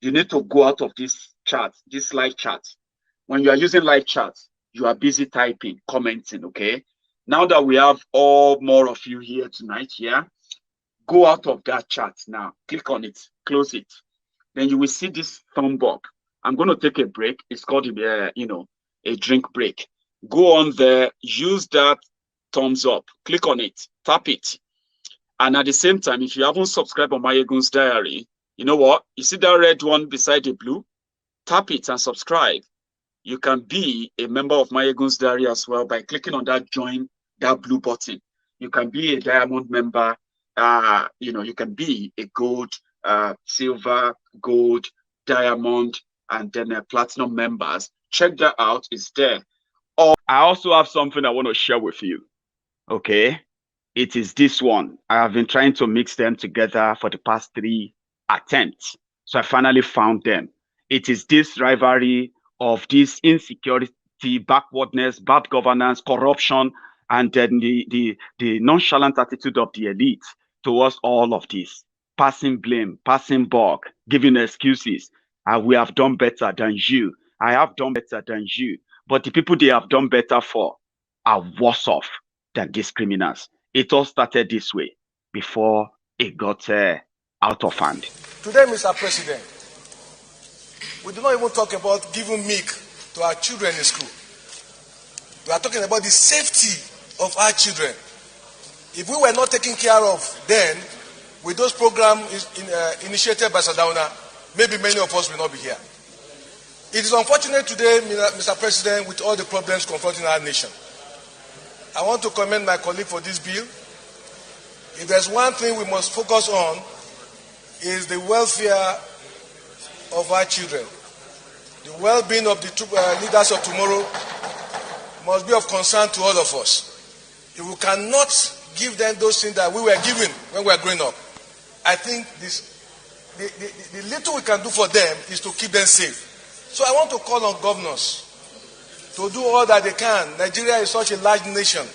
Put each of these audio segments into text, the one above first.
You need to go out of this chat, this live chat. When you are using live chat, you are busy typing, commenting, okay? Now that we have all more of you here tonight, yeah, go out of that chat now. Click on it, close it. Then you will see this thumb bar. I'm going to take a break. It's called, a drink break. Go on there, use that thumbs up, click on it, tap it. And at the same time, if you haven't subscribed on Maiyegun's Diary, you know what? You see that red one beside the blue? Tap it and subscribe. You can be a member of Maiyegun's Diary as well by clicking on that join, that blue button. You can be a diamond member. You can be a gold, silver, gold, diamond, and then platinum members. Check that out. It's there. Oh, I also have something I want to share with you. Okay. It is this one. I have been trying to mix them together for the past 3 attempts. So I finally found them. It is this rivalry of this insecurity, backwardness, bad governance, corruption, and then the nonchalant attitude of the elite towards all of this. Passing blame, passing buck, giving excuses. We have done better than you. I have done better than you. But the people they have done better for are worse off than these criminals. It all started this way before it got out of hand. Today, Mr. President, we do not even talk about giving milk to our children in school. We are talking about the safety of our children. If we were not taking care of them with those programs initiated by Sardauna, maybe many of us will not be here. It is unfortunate today, Mr. President, with all the problems confronting our nation. I want to commend my colleague for this bill. If there's one thing we must focus on, is the welfare of our children. The well-being of the leaders of tomorrow must be of concern to all of us. If we cannot give them those things that we were given when we were growing up, I think the little we can do for them is to keep them safe. So I want to call on governors to do all that they can. Nigeria is such a large nation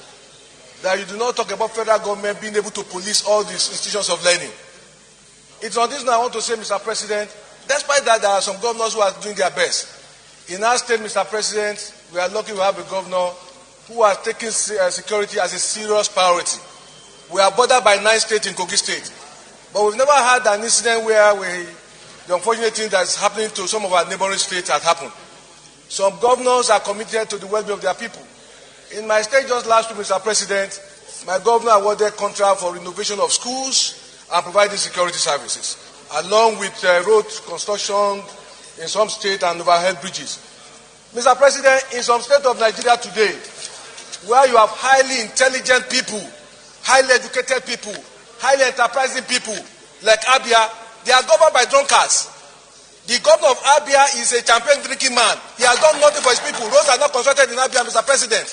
that you do not talk about federal government being able to police all these institutions of learning. It's on this now I want to say, Mr. President, despite that there are some governors who are doing their best. In our state, Mr. President, we are lucky we have a governor who has taken security as a serious priority. We are bordered by 9 states in Kogi State. But we've never had an incident where the unfortunate thing that's happening to some of our neighboring states has happened. Some governors are committed to the well-being of their people. In my state just last week, Mr. President, my governor awarded contract for renovation of schools and providing security services, along with road construction in some states and overhead bridges. Mr. President, in some states of Nigeria today, where you have highly intelligent people, highly educated people, highly enterprising people like Abia, they are governed by drunkards. The governor of Abia is a champion drinking man. He has done nothing for his people. Roads are not constructed in Abia, Mr. President.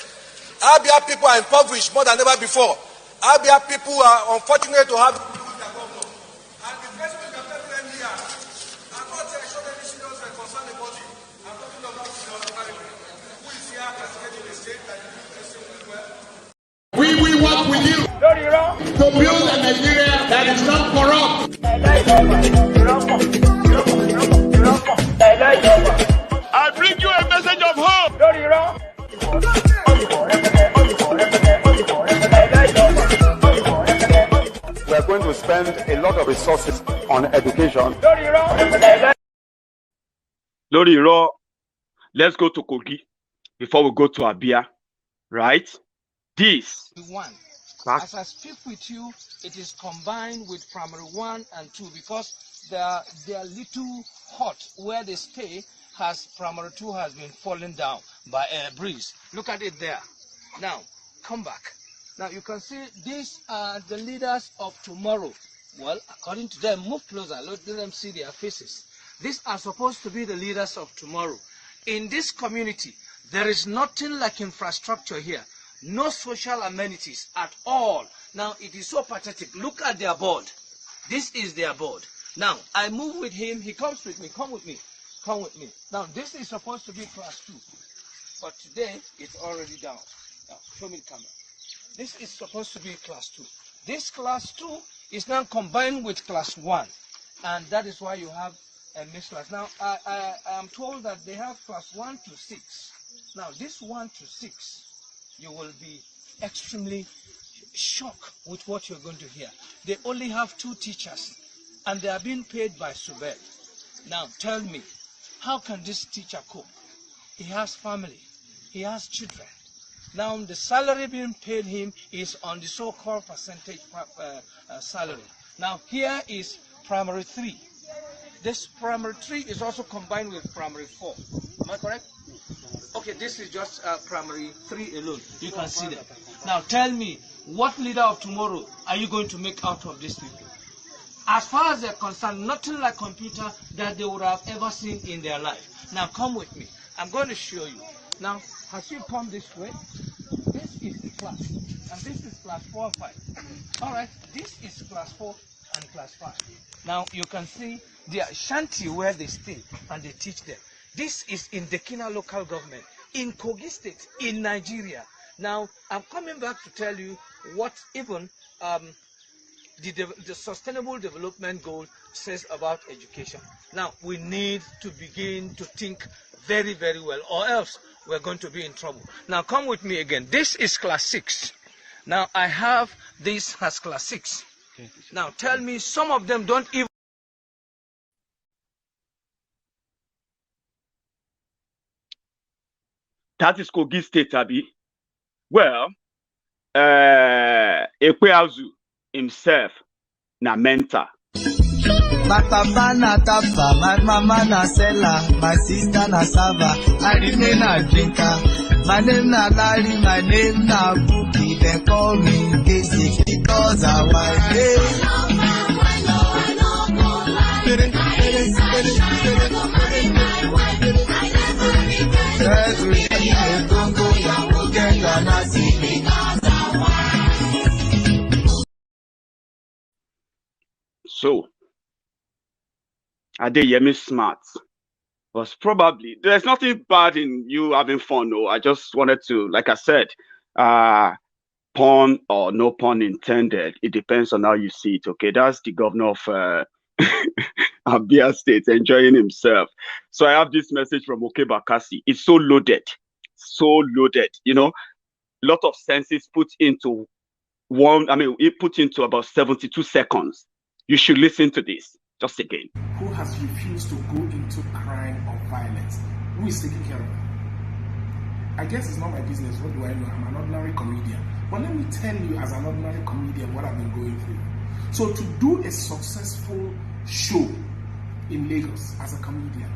Abia people are impoverished more than ever before. Abia people are unfortunate to have their governor. And the president can tell them here, I'm not sure any serious concern about it. I'm talking about the parliament. Who is here castigating the state that you do the same as well? We will work with you to build a Nigeria that is not corrupt. I bring you a message of hope. We are going to spend a lot of resources on education. Lori, let's go to Kogi before we go to Abia, right? This. One. As I speak with you, it is combined with primary 1 and 2 because they are little hot where they stay. Primary 2 has been falling down by a breeze. Look at it there. Now, come back. Now you can see these are the leaders of tomorrow. Well, according to them, move closer. Let them see their faces. These are supposed to be the leaders of tomorrow. In this community, there is nothing like infrastructure here. No social amenities at all. Now, it is so pathetic. Look at their board. This is their board. Now, I move with him. He comes with me. Come with me. Come with me. Now, this is supposed to be class 2. But today, it's already down. Now, show me the camera. This is supposed to be class 2. This class 2 is now combined with class 1. And that is why you have mixed class. Now, I am told that they have class 1 to 6. Now, this 1 to 6, you will be extremely shocked with what you're going to hear. They only have 2 teachers, and they are being paid by Subel. Now, tell me, how can this teacher cope? He has family, he has children. Now, the salary being paid him is on the so-called percentage salary. Now, here is primary 3. This primary 3 is also combined with primary 4. Am I correct? Okay, this is just primary 3 alone. You can see that. Now, tell me, what leader of tomorrow are you going to make out of these people? As far as they're concerned, nothing like computer that they would have ever seen in their life. Now, come with me. I'm going to show you. Now, as you come this way, this is the class, and this is class 4 and 5. All right, this is class 4 and class 5. Now, you can see the shanty where they stay, and they teach them. This is in Dekina local government, in Kogi State, in Nigeria. Now, I'm coming back to tell you what even the Sustainable Development Goal says about education. Now, we need to begin to think very, very well, or else we're going to be in trouble. Now, come with me again. This is class 6. Now, I have this as class 6. Now, tell me, some of them don't even... That is Kogi State, Abi. Well, Ekweazu himself, na mentor. My papa na tapa, my mama na seller, my sister na sava, I remain a drinker. My name na Larry, my name na Bookie, they call me Casey because I white. So, Adeyemi Smart was probably, there's nothing bad in you having fun. No, I just wanted to, like I said, pun or no pun intended. It depends on how you see it. Okay, that's the governor of Abia State enjoying himself. So I have this message from Oke Bakassi. It's so loaded, you know, a lot of senses put into it put into about 72 seconds. You should listen to this just again. Who has refused to go into crime or violence? Who is taking care of it? I guess it's not my business. What do I know? I'm an ordinary comedian. But let me tell you, as an ordinary comedian, what I've been going through. So to do a successful show in Lagos as a comedian,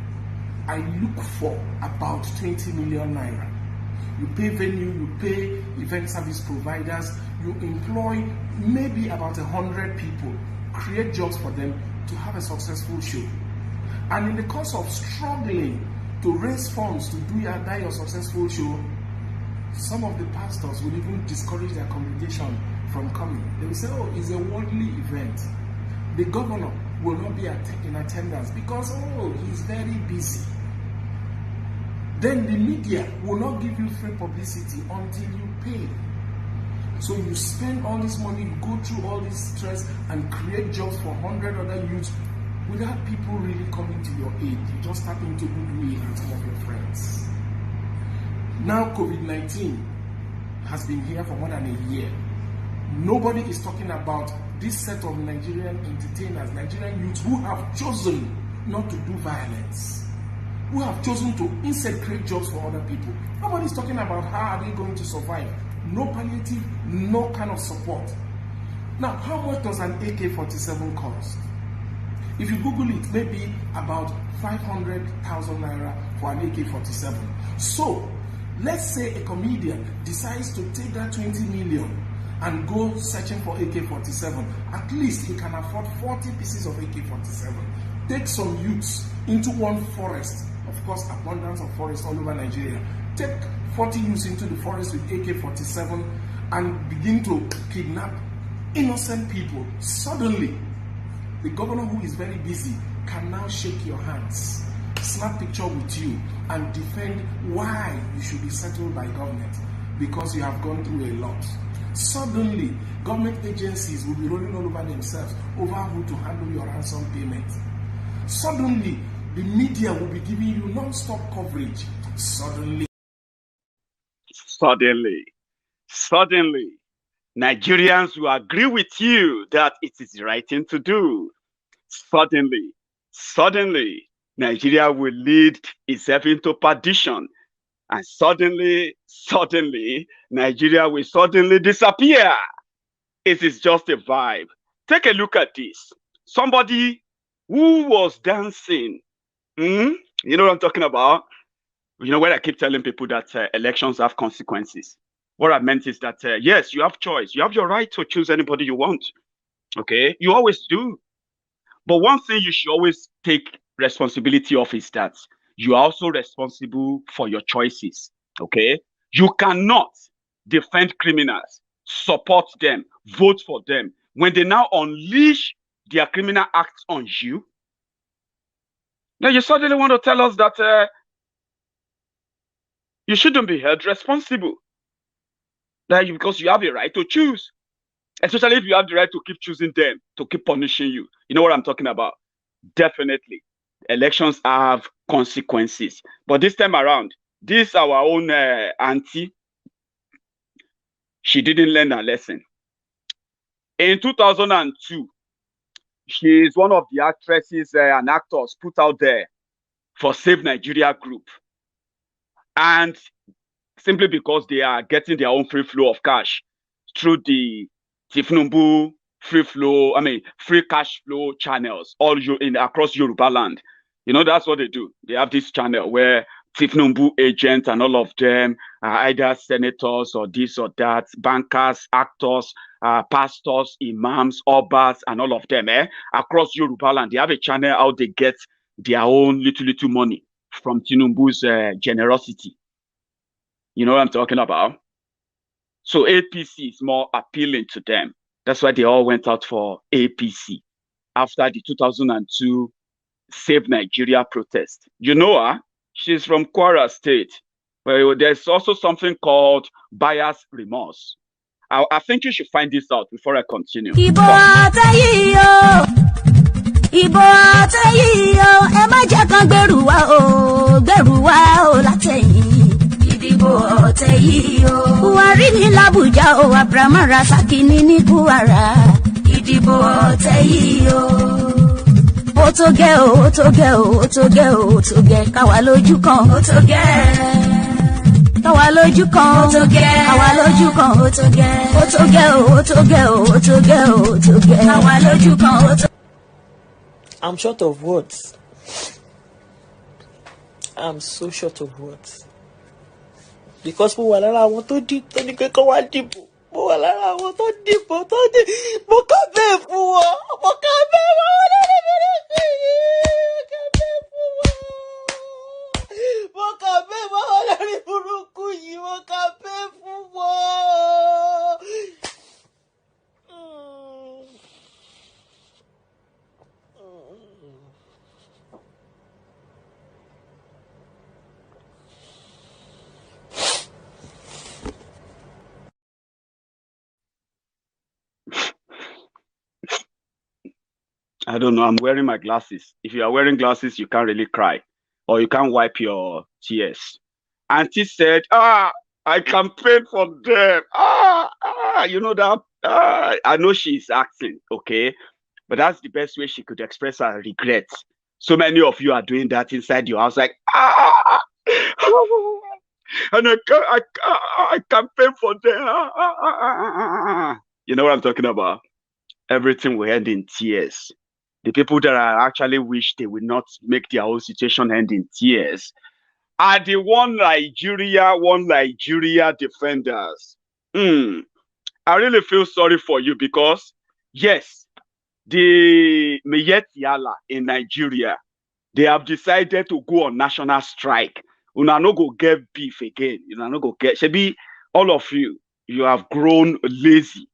I look for about 20 million naira. You pay venue, you pay event service providers, you employ maybe about 100 people, create jobs for them to have a successful show. And in the course of struggling to raise funds to do your successful show, some of the pastors will even discourage their congregation from coming. They will say, oh, it's a worldly event. The governor will not be in attendance because, oh, he's very busy. Then the media will not give you free publicity until you pay. So you spend all this money, you go through all this stress and create jobs for 100 other youths without people really coming to your aid. You just tap into goodwill and some of your friends. Now COVID-19 has been here for more than a year. Nobody is talking about this set of Nigerian entertainers, Nigerian youths who have chosen not to do violence, who have chosen to instead create jobs for other people. Nobody is talking about how are they going to survive. No palliative, no kind of support. Now, how much does an AK-47 cost? If you Google it, maybe about 500,000 naira for an AK-47. So, let's say a comedian decides to take that 20 million and go searching for AK-47. At least he can afford 40 pieces of AK-47. Take some youths into one forest. Of course, abundance of forests all over Nigeria. Take 40 youths into the forest with AK-47 and begin to kidnap innocent people. Suddenly, the governor, who is very busy, can now shake your hands, snap picture with you, and defend why you should be settled by government because you have gone through a lot. Suddenly, government agencies will be rolling all over themselves over who to handle your ransom payment. Suddenly, the media will be giving you non-stop coverage. Suddenly, Nigerians will agree with you that it is the right thing to do. Suddenly, Nigeria will lead itself into perdition. And suddenly, Nigeria will suddenly disappear. It is just a vibe. Take a look at this. Somebody who was dancing. You know what I'm talking about? You know, when I keep telling people that elections have consequences, what I meant is that, yes, you have choice. You have your right to choose anybody you want. Okay? You always do. But one thing you should always take responsibility of is that you are also responsible for your choices. Okay? You cannot defend criminals, support them, vote for them. When they now unleash their criminal acts on you, now you suddenly want to tell us that you shouldn't be held responsible. That because you have a right to choose. Especially if you have the right to keep choosing them, to keep punishing you. You know what I'm talking about? Definitely. Elections have consequences. But this time around, this our own auntie, she didn't learn her lesson. In 2002, she is one of the actresses and actors put out there for Save Nigeria group. And simply because they are getting their own free flow of cash through the Tifnumbu free cash flow channels all across Yoruba land. You know, that's what they do. They have this channel where Tifnumbu agents and all of them are either senators or this or that, bankers, actors, pastors, imams, obas, and all of them across Yoruba land. They have a channel how they get their own little money from Tinubu's generosity. You know what I'm talking about? So APC is more appealing to them. That's why they all went out for APC after the 2002 Save Nigeria protest. You know her? She's from Kwara State. Well, there's also something called bias remorse. I think you should find this out before I continue. Ìbò àtẹ̀yìí o, ẹ má jẹ́ kán gbèrú wa o látẹ̀yìn. Ìdìbò àtẹ̀yìí o. Buhari ní l'Abuja o, Abraham Rasaki ní Kwara. Ìdìbò àtẹ̀yìí o. Ó tó gẹ́ o, ó tó gẹ́ o, ó tó gẹ́ o, ó tó gẹ́ káwa lójú kan. Ó tó gẹ́. Káwa lójú kan. Ó tó gẹ́. Káwa lójú kan. Ó tó gẹ́. Ó tó gẹ́ o, ó tó gẹ́ o, ó tó gẹ́ o, ó tó gẹ́. Káwa lójú kan. Ó tó. I'm short of words. I'm so short of words. Because mo wà lára àwọn tó ní kẹ́kọ̀ọ́ wá dìbò. Mo wà lára àwọn tó dìbò mo kà bẹ́ẹ̀ fún wọn. Mo kà bẹ́ẹ̀ fún wọn lórí burúkú yìí. Mo kà bẹ́ẹ̀ fún wọn. Mo kà bẹ́ẹ̀ fún wọn lórí burúkú yìí. Mo kà bẹ́ẹ̀ fún wọn. I don't know. I'm wearing my glasses. If you are wearing glasses, you can't really cry or you can't wipe your tears. Auntie said, I campaigned for them. You know that. I know she's acting, okay? But that's the best way she could express her regret. So many of you are doing that inside your house, like, and I campaigned for them. You know what I'm talking about? Everything will end in tears. The people that I actually wish they would not make their own situation end in tears are the one Nigeria defenders. I really feel sorry for you because, yes, the Maiyegun in Nigeria, they have decided to go on national strike. Una no go get beef again. Una no go get. Shebi, all of you, you have grown lazy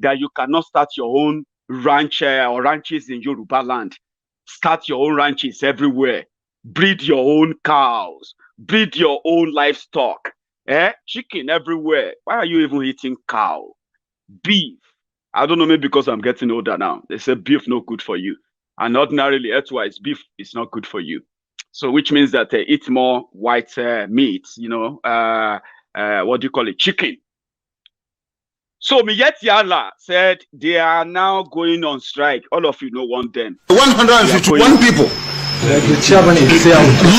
that you cannot start your own ranch or ranches in Yoruba land. Start your own ranches everywhere. Breed your own cows. Breed your own livestock. Chicken everywhere. Why are you even eating cow? Beef. I don't know, maybe because I'm getting older now. They say beef no good for you. And ordinarily, otherwise, beef is not good for you. So, which means that eat more white meat, you know, what do you call it? Chicken. So, Miyetiala said they are now going on strike. All of you know one them. 151 people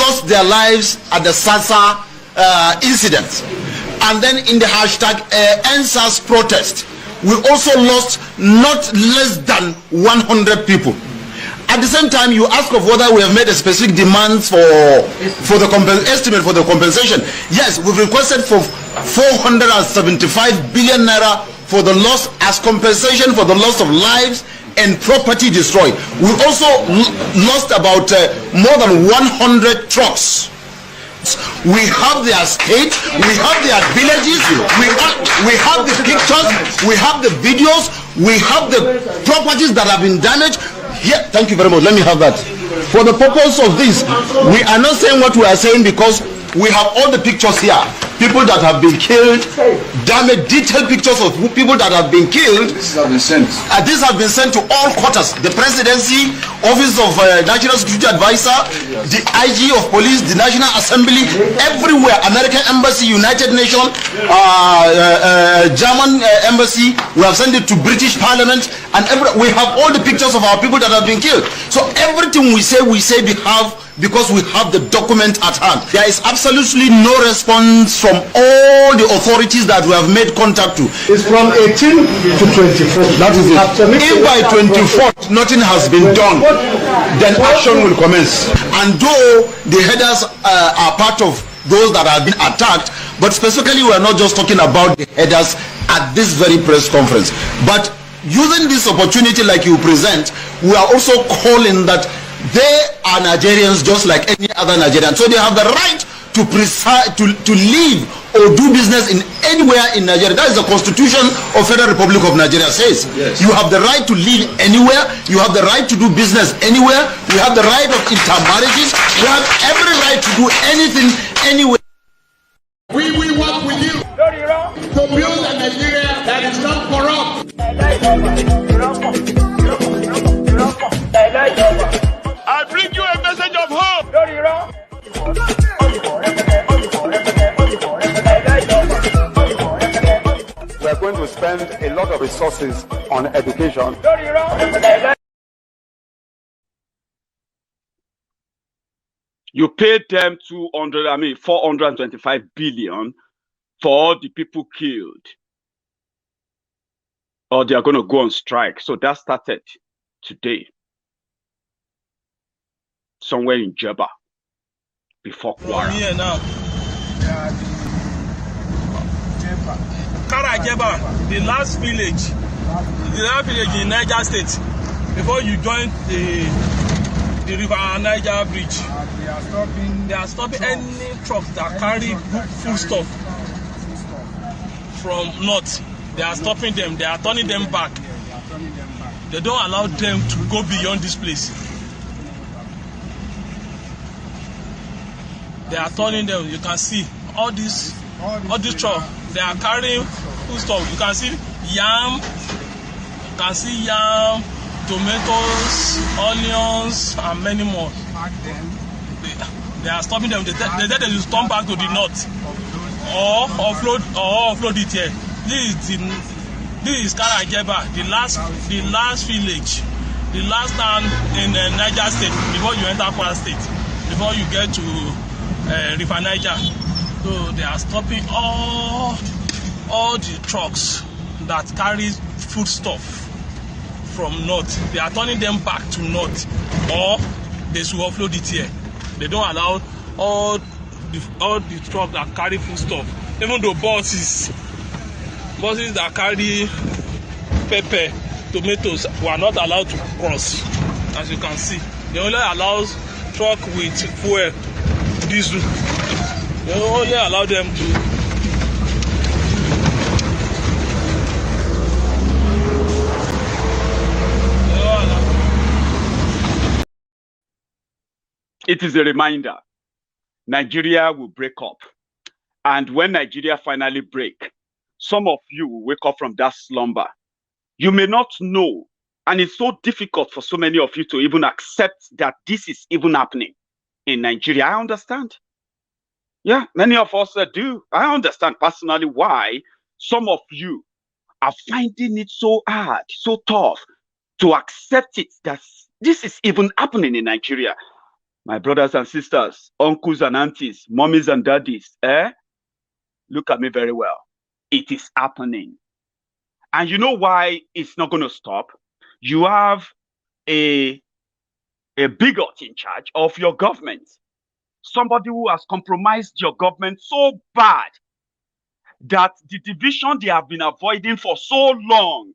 lost their lives at the Sasa incident. And then in the hashtag NSAS protest, we also lost not less than 100 people. At the same time, you ask of whether we have made a specific demand for the estimate for the compensation. Yes, we've requested for 475 billion naira for the loss as compensation for the loss of lives and property destroyed. We also lost about more than 100 trucks. We have their state, we have their villages, we have the pictures, we have the videos, we have the properties that have been damaged. Here, thank you very much. Let me have that. For the purpose of this, we are not saying what we are saying because we have all the pictures here. People that have been killed, damaged, detailed pictures of people that have been killed. This have been sent. These have been sent to all quarters. The presidency, Office of National Security Advisor, the IG of Police, the National Assembly, everywhere. American Embassy, United Nations, German Embassy. We have sent it to British Parliament, and we have all the pictures of our people that have been killed. So everything we say we have because we have the document at hand. There is absolutely no response from all the authorities that we have made contact to. It's from 18 to 24. That is it. If by 24th nothing has been done, then action will commence. And though the headers are part of those that have been attacked, but specifically we are not just talking about the headers at this very press conference. But using this opportunity like you present, we are also calling that they are Nigerians just like any other Nigerian. So they have the right to live or do business in anywhere in Nigeria. That is the Constitution of Federal Republic of Nigeria says. Yes. You have the right to live anywhere. You have the right to do business anywhere. We have the right of intermarriages. We have every right to do anything anywhere. We will work with you to build a Nigeria that is not corrupt. I bring you a message of hope. We are going to spend a lot of resources on education. You paid them 425 billion for all the people killed. Or they are going to go on strike. So that started today. Somewhere in Jeba. Before Kwara. Here now. Jeba, the last village in Niger State, before you join the river Niger bridge. They are stopping any trucks that carry food stuff from north. They are stopping them. They are turning them back. They don't allow them to go beyond this place. They are turning them. You can see all these trucks. They are carrying food stuff. You can see yam. You can see yam, tomatoes, onions, and many more. They are stopping them. They said they will turn back to the north or offload it here. This is Karajeba, the last village, the last town in Niger State before you enter Kwara State, before you get to River Niger. So they are stopping all the trucks that carry food stuff from north. They are turning them back to north, or they should offload it here. They don't allow all the trucks that carry food stuff, even though buses that carry pepper, tomatoes were not allowed to cross. As you can see, they only allow truck with fuel, diesel. They only allow them to. It is a reminder. Nigeria will break up. And when Nigeria finally break, some of you will wake up from that slumber. You may not know And it's so difficult for so many of you to even accept that this is even happening in Nigeria. I understand. Yeah, many of us do. I understand personally why some of you are finding it so hard, so tough to accept it that this is even happening in Nigeria. My brothers and sisters, uncles and aunties, mommies and daddies, look at me very well. It is happening. And you know why it's not going to stop? You have a bigot in charge of your government. Somebody who has compromised your government so bad that the division they have been avoiding for so long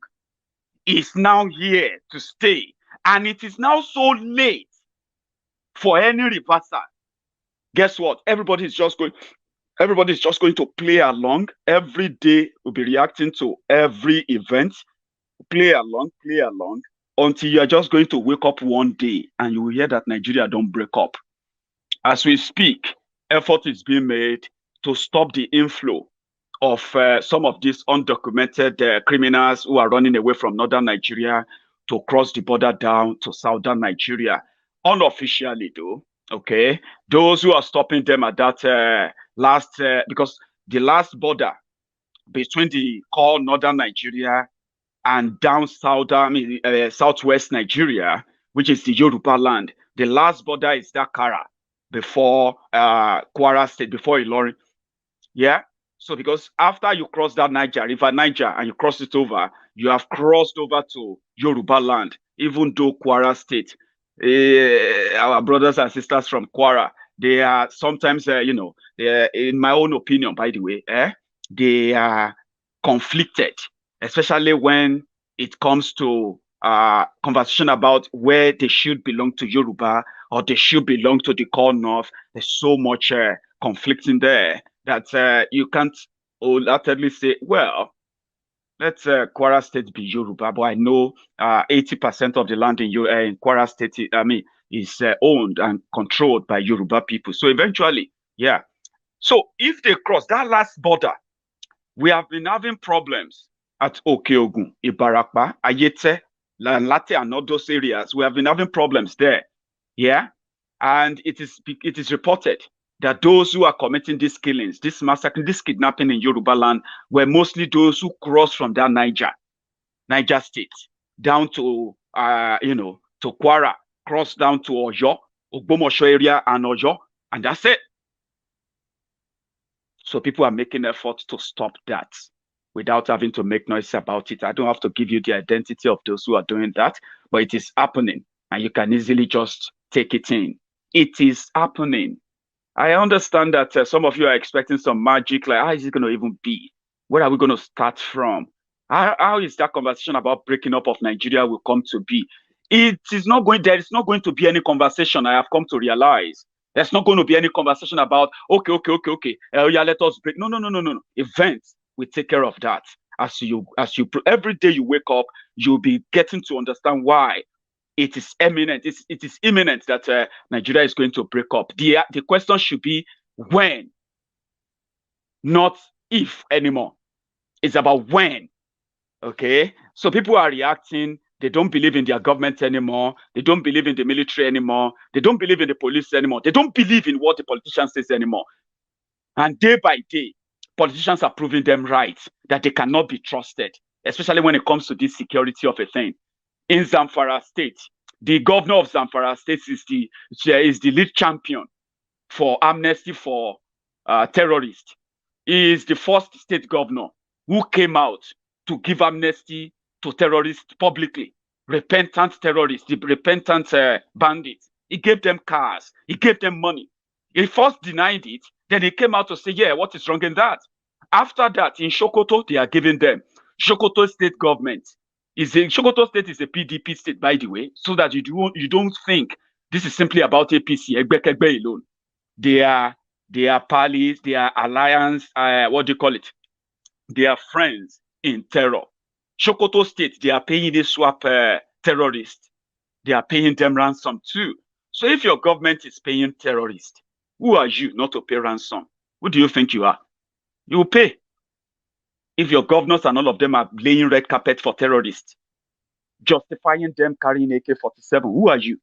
is now here to stay. And it is now so late for any reversal. Guess what? Everybody's just going to play along. Every day we'll be reacting to every event. Play along, until you are just going to wake up one day and you will hear that Nigeria don't break up. As we speak, effort is being made to stop the inflow of some of these undocumented criminals who are running away from northern Nigeria to cross the border down to southern Nigeria. Unofficially, though, okay, those who are stopping them at that because the last border between the core northern Nigeria and down southwest Nigeria, which is the Yoruba land, the last border is Dakara before Kwara State, before Ilorin. Yeah. So because after you cross that River Niger, and you cross it over, you have crossed over to Yoruba land, even though Kwara State, our brothers and sisters from Kwara, they are sometimes, in my own opinion, by the way, they are conflicted, especially when it comes to conversation about where they should belong to Yoruba or they should belong to the core north. There's so much conflicting there that you can't wholeheartedly say, well, let Kwara State be Yoruba, but I know 80% of the land in Kwara State, is owned and controlled by Yoruba people. So eventually, yeah. So if they cross that last border, we have been having problems at Okeogun, Ibarakpa, Ayete, Lanlate, and all those areas. We have been having problems there. Yeah. And it is reported that those who are committing these killings, this massacre, this kidnapping in Yoruba land were mostly those who crossed from that Niger State down to, to Kwara, cross down to Oyo, Ogbomosho area and Oyo, and that's it. So people are making efforts to stop that without having to make noise about it. I don't have to give you the identity of those who are doing that, but it is happening, and you can easily just take it in. It is happening. I understand that some of you are expecting some magic, like, how is it going to even be? Where are we going to start from? How is that conversation about breaking up of Nigeria will come to be? There is not going to be any conversation, I have come to realize. There's not going to be any conversation about, okay. Yeah, let us break. No. Events will take care of that. Every day you wake up, you'll be getting to understand why it is imminent. It is imminent that Nigeria is going to break up. The question should be when, not if anymore. It's about when. Okay? So people are reacting. They don't believe in their government anymore. They don't believe in the military anymore. They don't believe in the police anymore. They don't believe in what the politicians say anymore. And day by day, politicians are proving them right, that they cannot be trusted, especially when it comes to this security of a thing. In Zamfara State, the governor of Zamfara State is the lead champion for amnesty for terrorists. He is the first state governor who came out to give amnesty to terrorists publicly, repentant terrorists, the repentant bandits. He gave them cars, he gave them money. He first denied it, then he came out to say, yeah, what is wrong in that? After that, in Sokoto, they are giving them. Sokoto state government. Sokoto state is a PDP state, by the way, so that you don't think this is simply about APC, Egbe alone. They are pals, they are alliance, what do you call it? They are friends in terror. Sokoto State, they are paying the swap terrorists. They are paying them ransom too. So if your government is paying terrorists, who are you not to pay ransom? Who do you think you are? You will pay. If your governors and all of them are laying red carpet for terrorists, justifying them carrying AK-47. Who are you?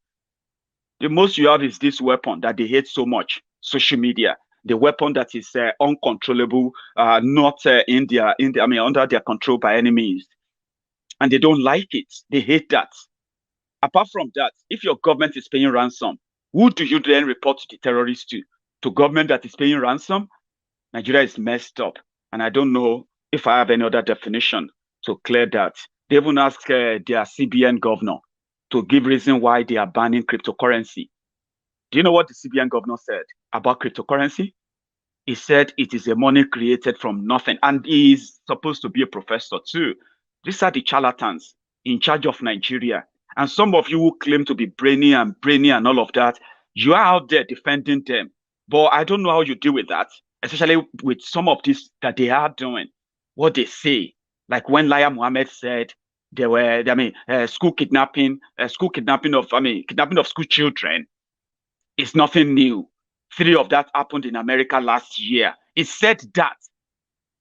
The most you have is this weapon that they hate so much, social media. The weapon that is uncontrollable, not under their control by any means. And they don't like it. They hate that. Apart from that, if your government is paying ransom, who do you then report the terrorists to? To government that is paying ransom? Nigeria is messed up. And I don't know if I have any other definition to clear that. They even asked their CBN governor to give reason why they are banning cryptocurrency. Do you know what the CBN governor said about cryptocurrency? He said it is a money created from nothing. And he is supposed to be a professor too. These are the charlatans in charge of Nigeria. And some of you who claim to be brainy and all of that, you are out there defending them. But I don't know how you deal with that, especially with some of this that they are doing, what they say. Like when Laya Mohammed said there were, kidnapping of school children is nothing new. 3 of that happened in America last year. He said that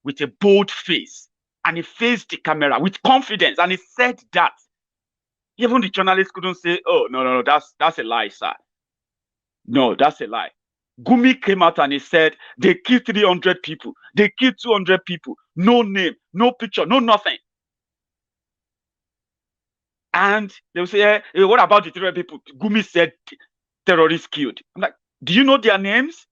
with a bold face, and he faced the camera with confidence, and he said that. Even the journalists couldn't say, oh, no, that's a lie, sir. No, that's a lie. Gumi came out and he said, they killed 300 people. They killed 200 people. No name, no picture, no nothing. And they will say, hey, what about the 300 people? Gumi said terrorists killed. I'm like, do you know their names?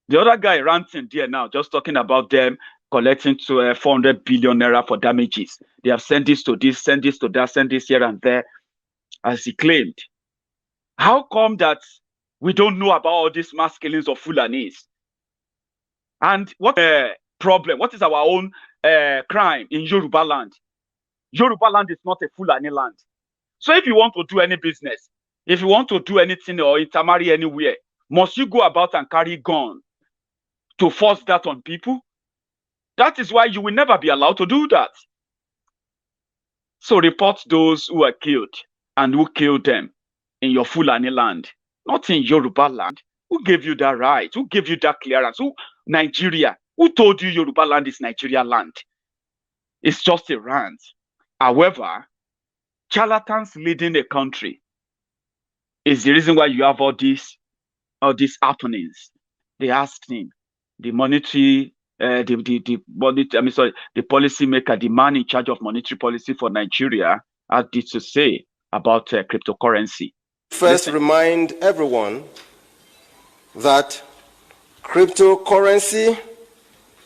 The other guy ranting there now, just talking about them collecting to 400 billion naira for damages. They have sent this to this, send this to that, send this here and there, as he claimed. How come that we don't know about all these mass killings of Fulanis? And what problem? What is our own crime in Yoruba land? Yoruba land is not a Fulani land. So if you want to do any business, if you want to do anything or intermarry anywhere, must you go about and carry gun to force that on people? That is why you will never be allowed to do that. So report those who are killed and who killed them in your Fulani land, not in Yoruba land. Who gave you that right? Who gave you that clearance? Who? Nigeria. Who told you Yoruba land is Nigeria land? It's just a rant. However, charlatans leading a country is the reason why you have all these happenings. They asked him, the policy maker, the man in charge of monetary policy for Nigeria, had this to say about cryptocurrency. First, remind everyone that cryptocurrency,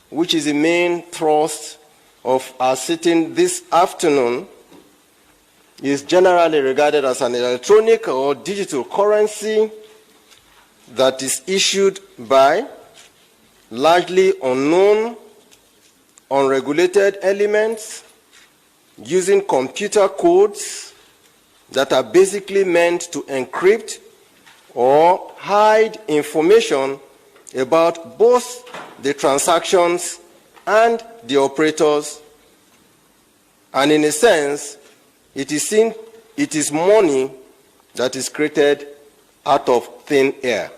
which is the main thrust of our sitting this afternoon, is generally regarded as an electronic or digital currency that is issued by largely unknown, unregulated elements using computer codes that are basically meant to encrypt or hide information about both the transactions and the operators. And in a sense, it is money that is created out of thin air.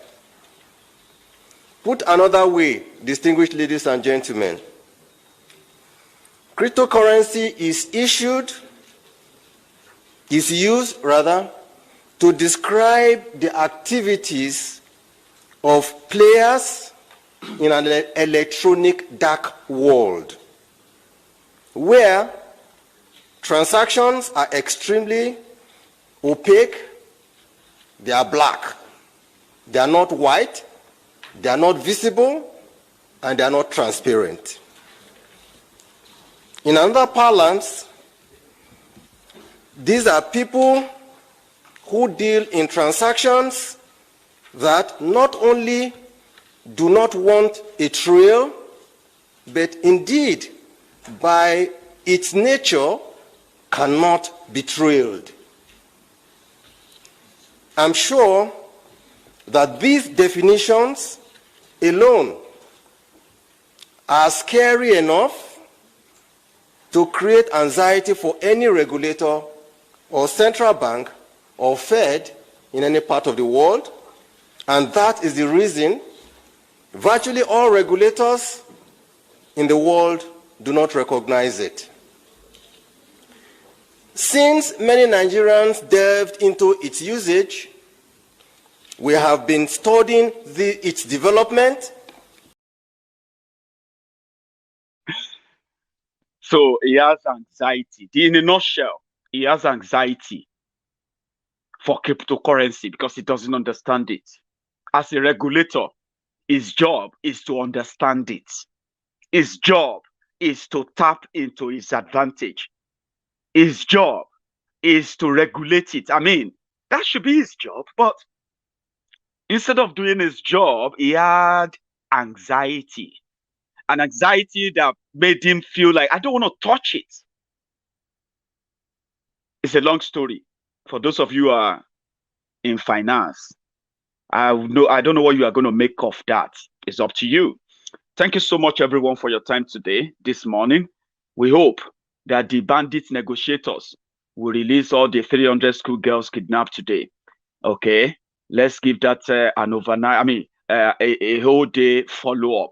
Put another way, distinguished ladies and gentlemen, cryptocurrency is used to describe the activities of players in an electronic dark world, where transactions are extremely opaque, they are black, they are not white, they are not visible, and they are not transparent. In another parlance, these are people who deal in transactions that not only do not want a trail, but indeed, by its nature, cannot be trailed. I'm sure that these definitions alone are scary enough to create anxiety for any regulator or central bank or Fed in any part of the world, and that is the reason virtually all regulators in the world do not recognize it. Since many Nigerians delved into its usage, we have been studying its development. So he has anxiety. In a nutshell, he has anxiety for cryptocurrency because he doesn't understand it. As a regulator, his job is to understand it. His job is to tap into his advantage. His job is to regulate it. I mean, that should be his job. But instead of doing his job, he had anxiety. An anxiety that made him feel like, I don't want to touch it. It's a long story. For those of you who are in finance, I don't know what you are going to make of that. It's up to you. Thank you so much, everyone, for your time today, this morning. We hope that the bandit negotiators will release all the 300 schoolgirls kidnapped today. Okay, let's give that an overnight, a whole day follow-up.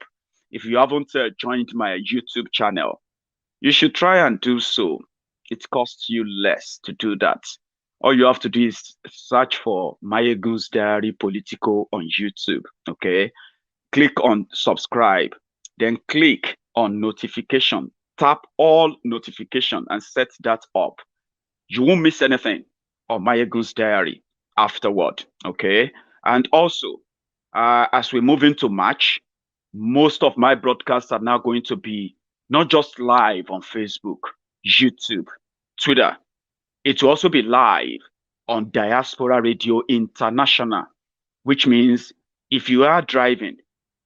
If you haven't joined my YouTube channel, you should try and do so. It costs you less to do that. All you have to do is search for Maiyegun's Diary Politico on YouTube. Okay, click on subscribe, then click on notification. Tap all notification and set that up. You won't miss anything on Maiyegun's Diary afterward. Okay, and also as we move into March, most of my broadcasts are now going to be not just live on Facebook, YouTube, Twitter. It will also be live on Diaspora Radio International, which means if you are driving,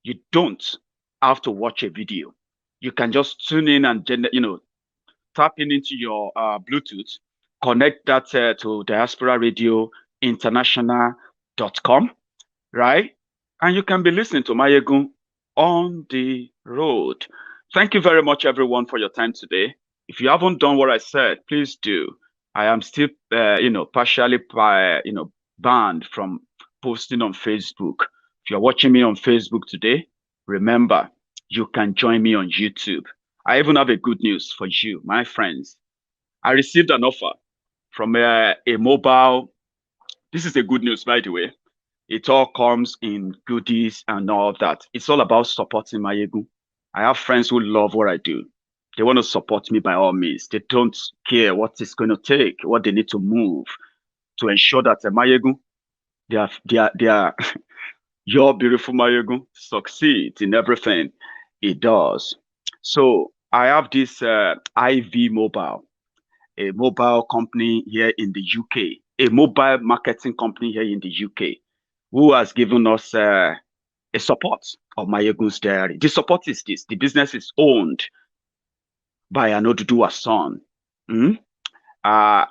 you don't have to watch a video. You can just tune in and, tap into your Bluetooth, connect that to Diaspora Radio International.com, right? And you can be listening to Maiyegun on the road. Thank you very much, everyone, for your time today. If you haven't done what I said, please do. I am still, partially, banned from posting on Facebook. If you're watching me on Facebook today, remember, you can join me on YouTube. I even have a good news for you, my friends. I received an offer from a mobile. This is a good news, by the way. It all comes in goodies and all that. It's all about supporting Maiyegun. I have friends who love what I do. They want to support me by all means. They don't care what it's going to take, what they need to move to ensure that Maiyegun, they are your beautiful Maiyegun succeeds in everything it does. So I have this IV Mobile, a mobile company here in the UK, a mobile marketing company here in the UK, who has given us a support of Maiyegun's Diary. The support is this: the business is owned by an Oduduwa son,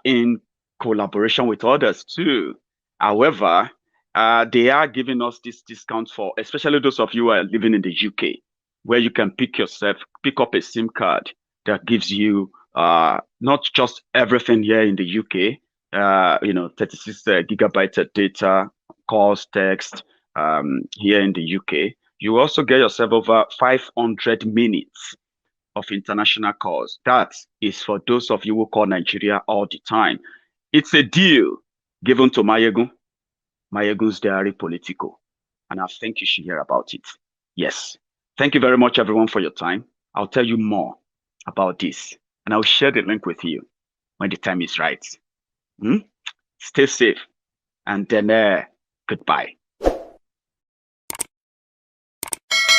in collaboration with others too. However, they are giving us this discount for, especially those of you who are living in the UK, where you can pick up a SIM card that gives you not just everything here in the UK, 36 gigabytes of data, calls, text, here in the UK. You also get yourself over 500 minutes of international calls. That is for those of you who call Nigeria all the time. It's a deal given to Maiyegun's Diary Politico. And I think you should hear about it. Yes. Thank you very much, everyone, for your time. I'll tell you more about this, and I'll share the link with you when the time is right. Stay safe, and then goodbye.